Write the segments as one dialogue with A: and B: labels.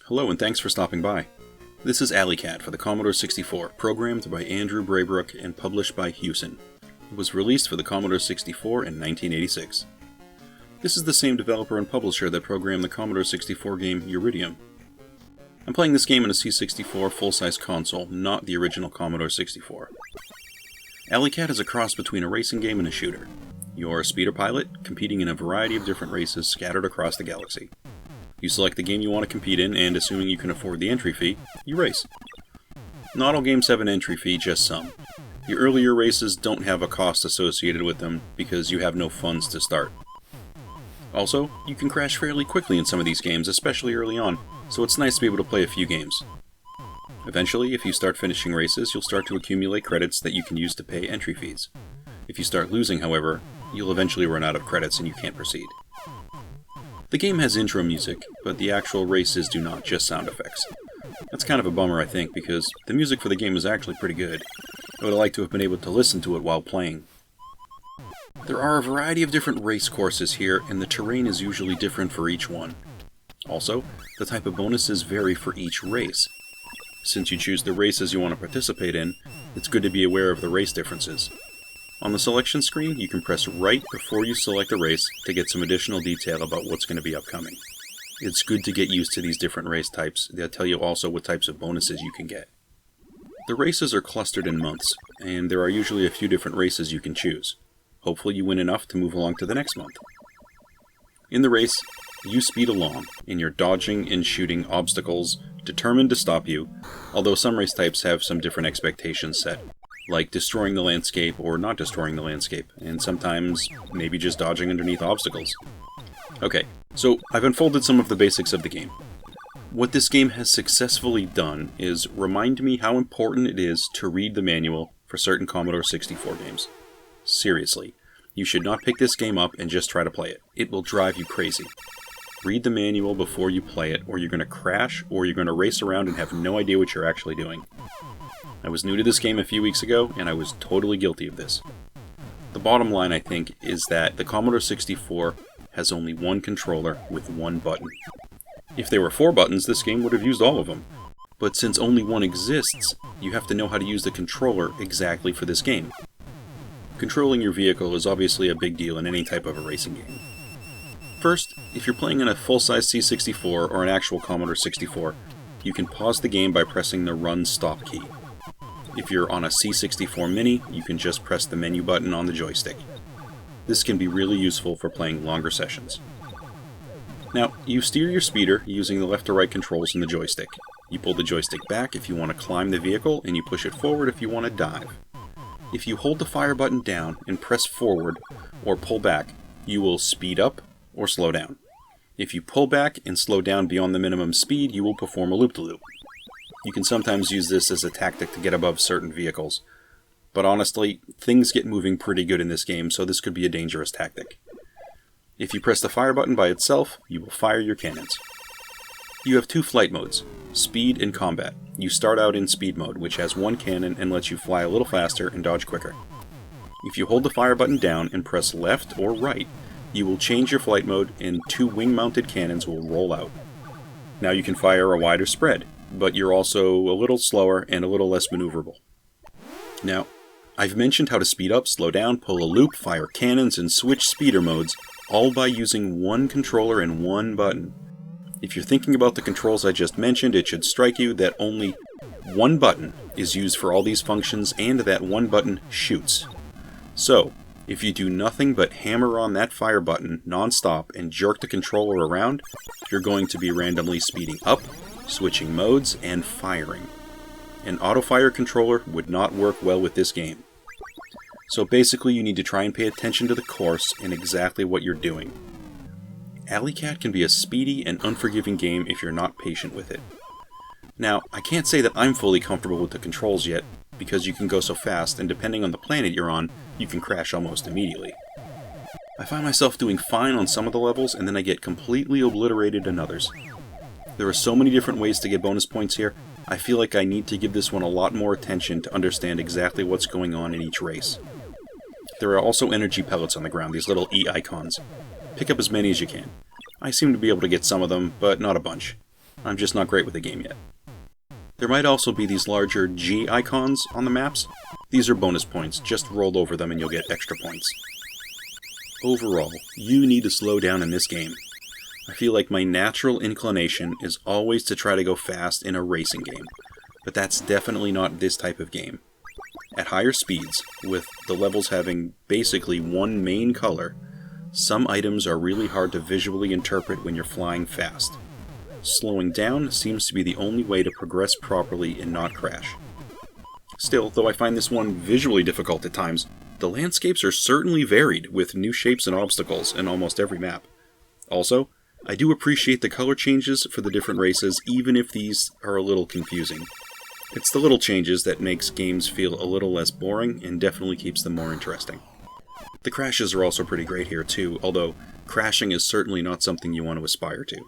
A: Hello and thanks for stopping by. This is AlleyKat for the Commodore 64, programmed by Andrew Braybrook and published by Hewson. It was released for the Commodore 64 in 1986. This is the same developer and publisher that programmed the Commodore 64 game Uridium. I'm playing this game on a C64 full-size console, not the original Commodore 64. AlleyKat is a cross between a racing game and a shooter. You're a speeder pilot, competing in a variety of different races scattered across the galaxy. You select the game you want to compete in, and assuming you can afford the entry fee, you race. Not all games have an entry fee, just some. Your earlier races don't have a cost associated with them because you have no funds to start. Also, you can crash fairly quickly in some of these games, especially early on, so it's nice to be able to play a few games. Eventually, if you start finishing races, you'll start to accumulate credits that you can use to pay entry fees. If you start losing, however, you'll eventually run out of credits and you can't proceed. The game has intro music, but the actual races do not, just sound effects. That's kind of a bummer, I think, because the music for the game is actually pretty good. I would have liked to have been able to listen to it while playing. There are a variety of different race courses here, and the terrain is usually different for each one. Also, the type of bonuses vary for each race. Since you choose the races you want to participate in, it's good to be aware of the race differences. On the selection screen, you can press right before you select a race to get some additional detail about what's going to be upcoming. It's good to get used to these different race types. They'll tell you also what types of bonuses you can get. The races are clustered in months, and there are usually a few different races you can choose. Hopefully you win enough to move along to the next month. In the race, you speed along, and you're dodging and shooting obstacles determined to stop you, although some race types have some different expectations set, like destroying the landscape or not destroying the landscape, and sometimes maybe just dodging underneath obstacles. Okay, so I've unfolded some of the basics of the game. What this game has successfully done is remind me how important it is to read the manual for certain Commodore 64 games. Seriously, you should not pick this game up and just try to play it. It will drive you crazy. Read the manual before you play it, or you're going to crash, or you're going to race around and have no idea what you're actually doing. I was new to this game a few weeks ago, and I was totally guilty of this. The bottom line, I think, is that the Commodore 64 has only one controller with one button. If there were 4 buttons, this game would have used all of them. But since only one exists, you have to know how to use the controller exactly for this game. Controlling your vehicle is obviously a big deal in any type of a racing game. First, if you're playing on a full-size C64 or an actual Commodore 64, you can pause the game by pressing the run-stop key. If you're on a C64 Mini, you can just press the menu button on the joystick. This can be really useful for playing longer sessions. Now, you steer your speeder using the left or right controls in the joystick. You pull the joystick back if you want to climb the vehicle, and you push it forward if you want to dive. If you hold the fire button down and press forward or pull back, you will speed up or slow down. If you pull back and slow down beyond the minimum speed, you will perform a loop-de-loop. You can sometimes use this as a tactic to get above certain vehicles. But honestly, things get moving pretty good in this game, so this could be a dangerous tactic. If you press the fire button by itself, you will fire your cannons. You have 2 flight modes, speed and combat. You start out in speed mode, which has 1 cannon and lets you fly a little faster and dodge quicker. If you hold the fire button down and press left or right, you will change your flight mode and 2 wing-mounted cannons will roll out. Now you can fire a wider spread, but you're also a little slower and a little less maneuverable. Now, I've mentioned how to speed up, slow down, pull a loop, fire cannons, and switch speeder modes, all by using 1 controller and 1 button. If you're thinking about the controls I just mentioned, it should strike you that only 1 button is used for all these functions, and that 1 button shoots. So, if you do nothing but hammer on that fire button non-stop and jerk the controller around, you're going to be randomly speeding up, switching modes, and firing. An auto-fire controller would not work well with this game. So basically you need to try and pay attention to the course and exactly what you're doing. AlleyKat can be a speedy and unforgiving game if you're not patient with it. Now, I can't say that I'm fully comfortable with the controls yet, because you can go so fast, and depending on the planet you're on, you can crash almost immediately. I find myself doing fine on some of the levels, and then I get completely obliterated in others. There are so many different ways to get bonus points here, I feel like I need to give this one a lot more attention to understand exactly what's going on in each race. There are also energy pellets on the ground, these little E icons. Pick up as many as you can. I seem to be able to get some of them, but not a bunch. I'm just not great with the game yet. There might also be these larger G icons on the maps. These are bonus points, just roll over them and you'll get extra points. Overall, you need to slow down in this game. I feel like my natural inclination is always to try to go fast in a racing game, but that's definitely not this type of game. At higher speeds, with the levels having basically one main color, some items are really hard to visually interpret when you're flying fast. Slowing down seems to be the only way to progress properly and not crash. Still, though I find this one visually difficult at times, the landscapes are certainly varied, with new shapes and obstacles in almost every map. Also, I do appreciate the color changes for the different races, even if these are a little confusing. It's the little changes that makes games feel a little less boring and definitely keeps them more interesting. The crashes are also pretty great here too, although crashing is certainly not something you want to aspire to.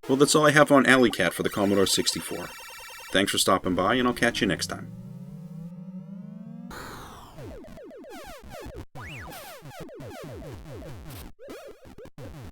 A: Well, that's all I have on AlleyKat for the Commodore 64. Thanks for stopping by, and I'll catch you next time.